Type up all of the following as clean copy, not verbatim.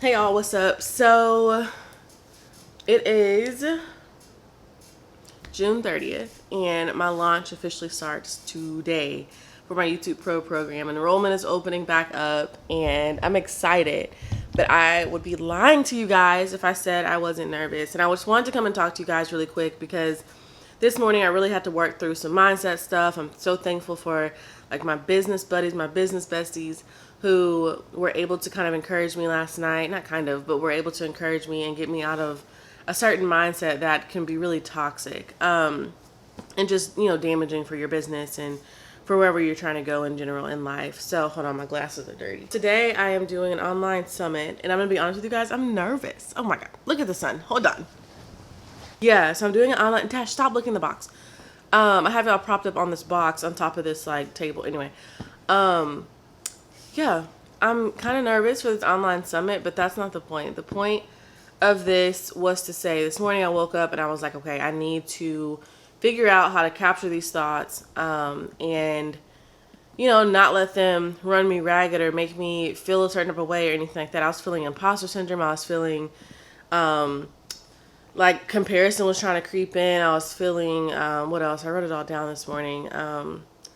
Hey y'all, what's up? So it is June 30th and my launch officially starts today for my YouTube Pro program. Enrollment is opening back up and I'm excited, but I would be lying to you guys if I said I wasn't nervous. And I just wanted to come and talk to you guys really quick because this morning I really had to work through some mindset stuff. I'm so thankful for like my business buddies, my business besties who were able to kind of encourage me last night. Not kind of, but were able to encourage me and get me out of a certain mindset that can be really toxic and just, damaging for your business and for wherever you're trying to go in general in life. So hold on, my glasses are dirty. Today I am doing an online summit and I'm gonna be honest with you guys, I'm nervous. Oh my God, look at the sun, hold on. Yeah, so I'm doing an online, Tash, stop looking at the box. I have it all propped up on this box on top of this like table. Anyway, yeah, I'm kind of nervous for this online summit, but that's not the point. The point of this was to say this morning I woke up and I was like, okay, I need to figure out how to capture these thoughts and, not let them run me ragged or make me feel a certain type of way or anything like that. I was feeling imposter syndrome. I was feeling like comparison was trying to creep in. I was feeling, what else? I wrote it all down this morning.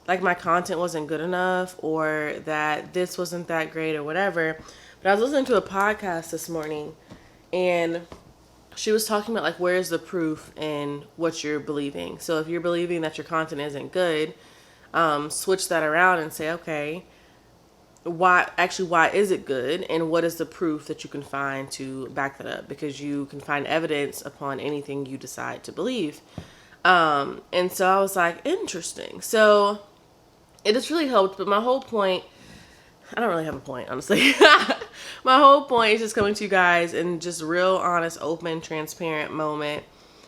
Like my content wasn't good enough or that this wasn't that great or whatever. But I was listening to a podcast this morning and she was talking about like, where's the proof in what you're believing? So if you're believing that your content isn't good, switch that around and say, okay, why is it good? And what is the proof that you can find to back that up? Because you can find evidence upon anything you decide to believe. And so I was like, interesting. So it just really helped. But my whole point, I don't really have a point, honestly. My whole point is just coming to you guys in just real, honest, open, transparent moment.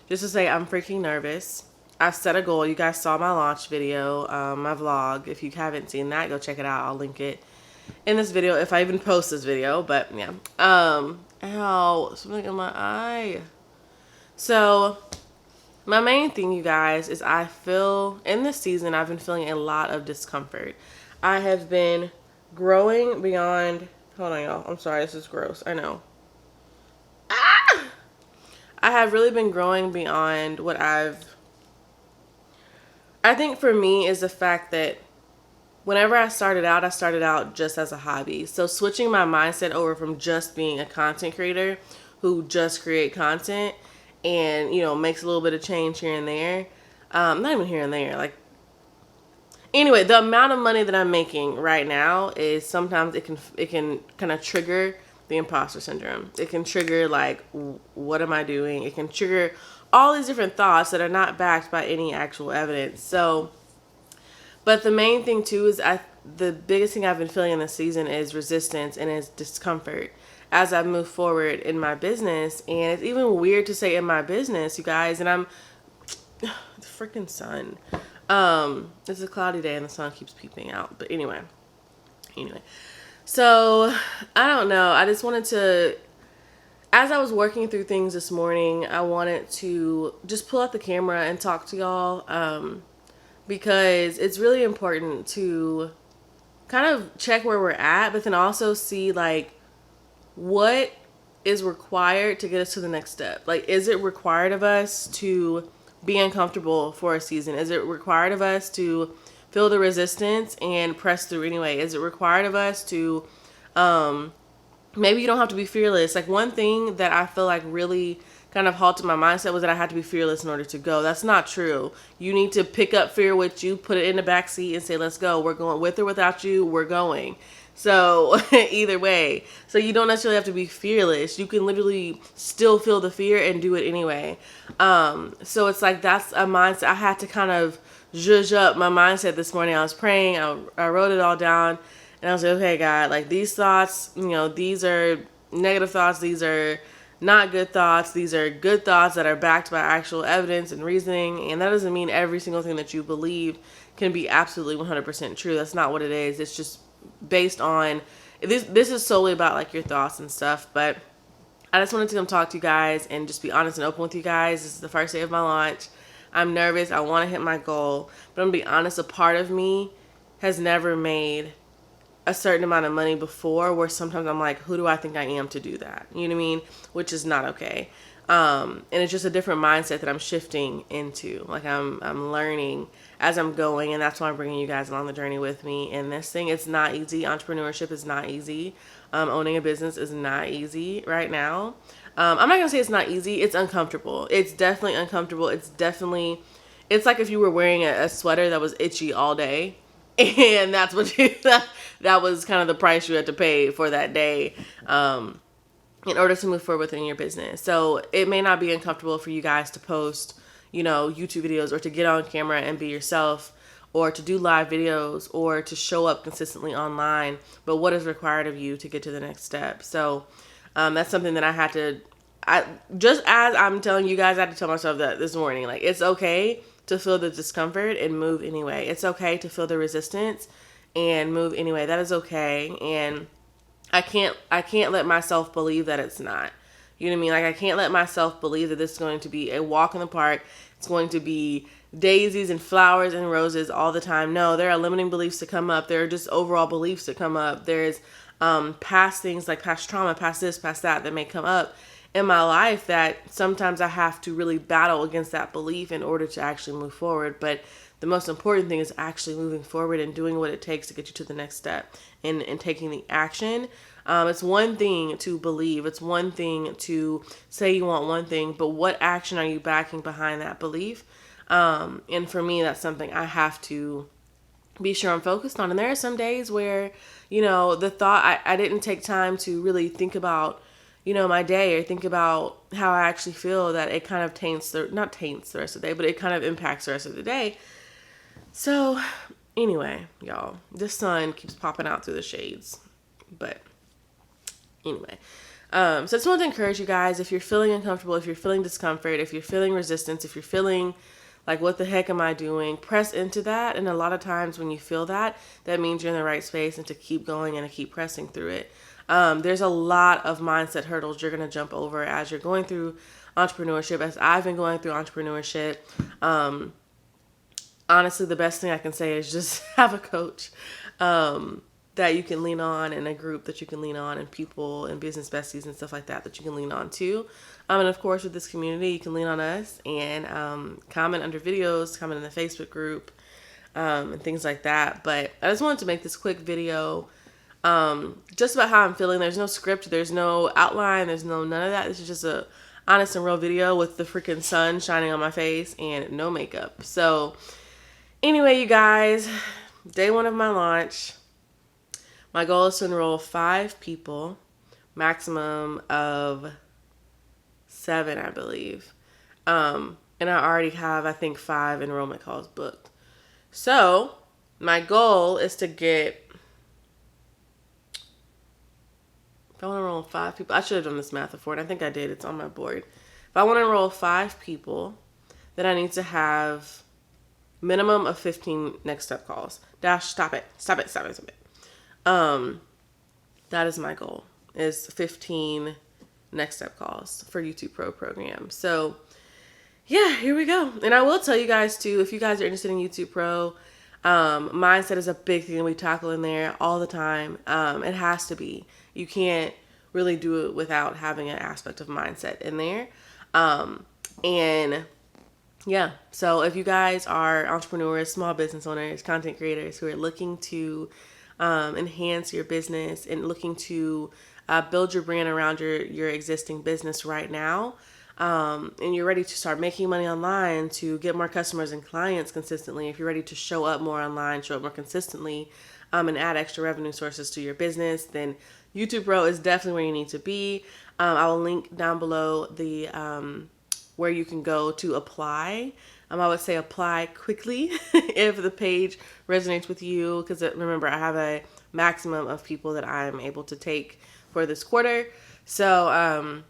Just to say I'm freaking nervous. I've set a goal. You guys saw my launch video, my vlog. If you haven't seen that, go check it out. I'll link it in this video if I even post this video. But yeah. Ow, something in my eye. So my main thing, you guys, is I feel in this season I've been feeling a lot of discomfort. I have been growing beyond, hold on y'all, I'm sorry, this is gross, I know. I have really been growing beyond what I think for me is the fact that whenever I started out just as a hobby. So switching my mindset over from just being a content creator who just create content and, makes a little bit of change here and there. Not even here and there, like, anyway, the amount of money that I'm making right now is sometimes it can kind of trigger the imposter syndrome. It can trigger like, what am I doing? It can trigger all these different thoughts that are not backed by any actual evidence. So, but the main thing too is the biggest thing I've been feeling in this season is resistance and is discomfort as I move forward in my business. And it's even weird to say in my business, you guys, and I'm the freaking sun. It's a cloudy day and the sun keeps peeping out. But anyway. So, I don't know. I just wanted to, as I was working through things this morning, I wanted to just pull out the camera and talk to y'all. Because it's really important to kind of check where we're at, but then also see like what is required to get us to the next step. Like, is it required of us to be uncomfortable for a season? Is it required of us to feel the resistance and press through anyway? Is it required of us to, maybe you don't have to be fearless. Like one thing that I feel like really kind of halted my mindset was that I had to be fearless in order to go. That's not true. You need to pick up fear with you, put it in the back seat and say, let's go. We're going with or without you. We're going. So either way, so you don't necessarily have to be fearless. You can literally still feel the fear and do it anyway. So it's like, that's a mindset. I had to kind of zhuzh up my mindset this morning. I was praying. I wrote it all down and I was like, okay, God, like these thoughts, these are negative thoughts. These are not good thoughts. These are good thoughts that are backed by actual evidence and reasoning. And that doesn't mean every single thing that you believe can be absolutely 100% true. That's not what it is. It's just based on this is solely about like your thoughts and stuff. But I just wanted to come talk to you guys and just be honest and open with you guys. This is the first day of my launch. I'm nervous. I want to hit my goal, but I'm gonna be honest, a part of me has never made a certain amount of money before, where sometimes I'm like, who do I think I am to do that? You know what I mean? Which is not okay. And it's just a different mindset that I'm shifting into. Like I'm learning as I'm going, and that's why I'm bringing you guys along the journey with me in this thing. It's not easy. Entrepreneurship is not easy. Owning a business is not easy right now. I'm not gonna say it's not easy. It's uncomfortable. It's definitely uncomfortable. It's like if you were wearing a sweater that was itchy all day, and that's what that was kind of the price you had to pay for that day. In order to move forward within your business. So it may not be uncomfortable for you guys to post, YouTube videos, or to get on camera and be yourself, or to do live videos, or to show up consistently online. But what is required of you to get to the next step? So that's something that just as I'm telling you guys, I had to tell myself that this morning. Like, it's okay to feel the discomfort and move anyway. It's okay to feel the resistance and move anyway. That is okay. And I can't let myself believe that it's not. You know what I mean? Like, I can't let myself believe that this is going to be a walk in the park. It's going to be daisies and flowers and roses all the time. No, there are limiting beliefs that come up. There are just overall beliefs that come up. There's past things, like past trauma, past this, past that may come up in my life that sometimes I have to really battle against that belief in order to actually move forward. But the most important thing is actually moving forward and doing what it takes to get you to the next step, and taking the action. It's one thing to believe. It's one thing to say you want one thing, but what action are you backing behind that belief? And for me, that's something I have to be sure I'm focused on. And there are some days where, the thought, I didn't take time to really think about, my day, or think about how I actually feel, that it kind of not taints the rest of the day, but it kind of impacts the rest of the day. So anyway, y'all, the sun keeps popping out through the shades. But anyway, so I just want to encourage you guys, if you're feeling uncomfortable, if you're feeling discomfort, if you're feeling resistance, if you're feeling like, what the heck am I doing? Press into that. And a lot of times when you feel that means you're in the right space, and to keep going and to keep pressing through it. There's a lot of mindset hurdles you're going to jump over as you're going through entrepreneurship, as I've been going through entrepreneurship. Honestly, the best thing I can say is just have a coach that you can lean on, and a group that you can lean on, and people and business besties and stuff like that you can lean on too. And of course, with this community, you can lean on us and comment under videos, comment in the Facebook group, and things like that. But I just wanted to make this quick video just about how I'm feeling. There's no script, there's no outline, there's none of that. This is just a honest and real video with the freaking sun shining on my face and no makeup. So anyway, you guys, day one of my launch. My goal is to enroll 5 people, maximum of 7, I believe. And I already have, I think, 5 enrollment calls booked. So my goal is to get, if I want to enroll 5 people, I should have done this math before, and I think I did. It's on my board. If I want to enroll 5 people, then I need to have minimum of 15 next step calls. Stop it. That is my goal, is 15 next step calls for YouTube Pro program. So yeah, here we go. And I will tell you guys too, if you guys are interested in YouTube Pro, mindset is a big thing we tackle in there all the time. It has to be. You can't really do it without having an aspect of mindset in there. And yeah, so if you guys are entrepreneurs, small business owners, content creators who are looking to enhance your business and looking to build your brand around your existing business right now, and you're ready to start making money online, to get more customers and clients consistently, if you're ready to show up more online, show up more consistently, and add extra revenue sources to your business, then YouTube Pro is definitely where you need to be. I will link down below the where you can go to apply. I would say apply quickly if the page resonates with you, because remember, I have a maximum of people that I'm able to take for this quarter. So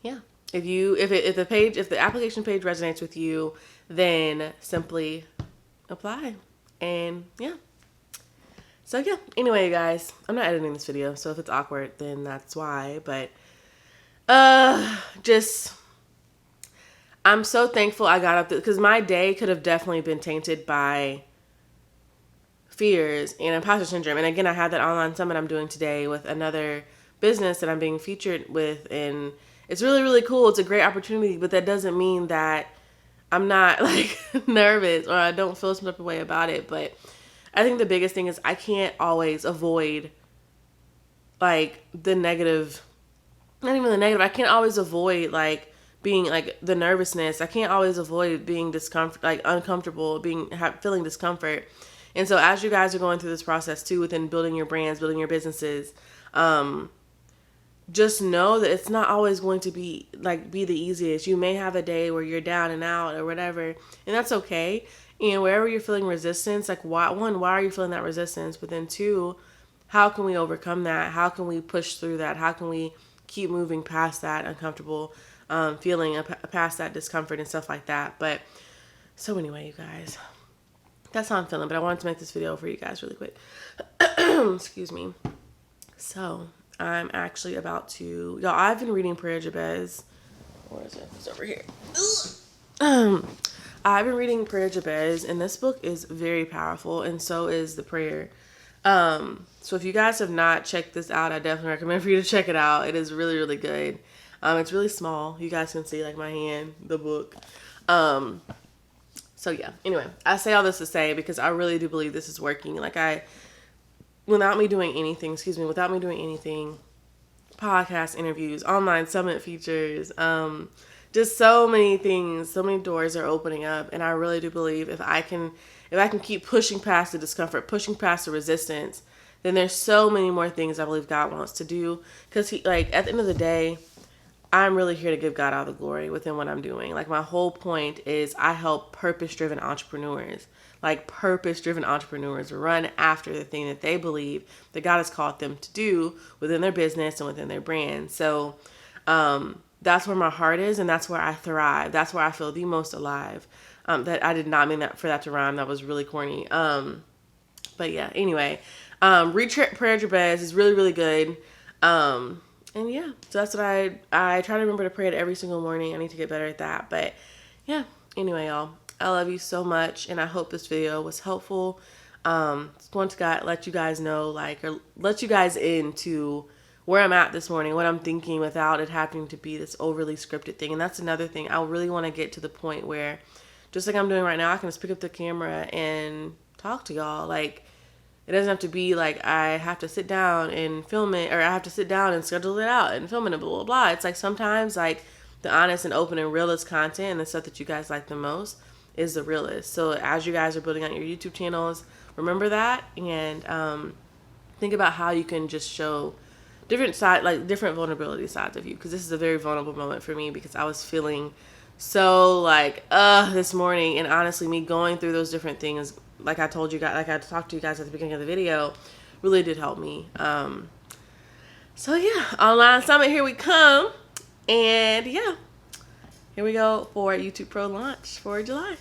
yeah, if the application page resonates with you, then simply apply. And yeah. So yeah, anyway, you guys, I'm not editing this video, so if it's awkward, then that's why. But I'm so thankful I got up, because my day could have definitely been tainted by fears and imposter syndrome. And again, I had that online summit I'm doing today with another business that I'm being featured with, and it's really, really cool. It's a great opportunity, but that doesn't mean that I'm not like nervous or I don't feel some type of way about it. But I think the biggest thing is I can't always avoid like the negative, not even the negative. I can't always avoid like being like the nervousness. I can't always avoid being like uncomfortable, feeling discomfort. And so as you guys are going through this process too, within building your brands, building your businesses, just know that it's not always going to be the easiest. You may have a day where you're down and out or whatever, and that's okay. And wherever you're feeling resistance, like why are you feeling that resistance? But then two, how can we overcome that? How can we push through that? How can we keep moving past that uncomfortable feeling, past that discomfort and stuff like that? But so anyway, you guys, that's how I'm feeling. But I wanted to make this video for you guys really quick. Excuse me. So I'm actually about to, y'all, I've been reading Prayer Jabez. Where is it? It's over here. I've been reading Prayer Jabez, and this book is very powerful, and so is the prayer. So if you guys have not checked this out, I definitely recommend for you to check it out. It is really, really good. It's really small. You guys can see like my hand, the book. So yeah, anyway, I say all this to say, because I really do believe this is working. Without me doing anything, podcast interviews, online summit features, just so many things, so many doors are opening up. And I really do believe if I can keep pushing past the discomfort, pushing past the resistance, then there's so many more things I believe God wants to do. Because at the end of the day, I'm really here to give God all the glory within what I'm doing. Like, my whole point is I help purpose-driven entrepreneurs run after the thing that they believe that God has called them to do within their business and within their brand. So that's where my heart is, and that's where I thrive. That's where I feel the most alive. That I did not mean that for that to rhyme. That was really corny. But yeah, anyway, read Prayer Jabez is really, really good. And yeah, so that's what I try to remember to pray it every single morning. I need to get better at that. But yeah, anyway, y'all, I love you so much, and I hope this video was helpful. Just want to let you guys know, or let you guys into where I'm at this morning, what I'm thinking, without it having to be this overly scripted thing. And that's another thing. I really want to get to the point where, just like I'm doing right now, I can just pick up the camera and talk to y'all. It doesn't have to be like I have to sit down and film it, or I have to sit down and schedule it out and film it and blah, blah, blah. It's like sometimes the honest and open and realest content and the stuff that you guys like the most is the realest. So as you guys are building out your YouTube channels, remember that, and think about how you can just show different different vulnerability sides of you. Because this is a very vulnerable moment for me, because I was feeling so this morning, and honestly, me going through those different things, like I told you guys, like I talked to you guys at the beginning of the video, really did help me. So yeah, online summit, here we come. And yeah, here we go for YouTube Pro launch for July.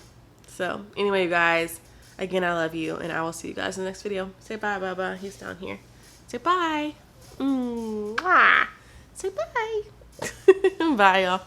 So anyway, you guys, again, I love you, and I will see you guys in the next video. Say bye, bye. He's down here. Say bye. Mwah. Say bye. Bye, y'all.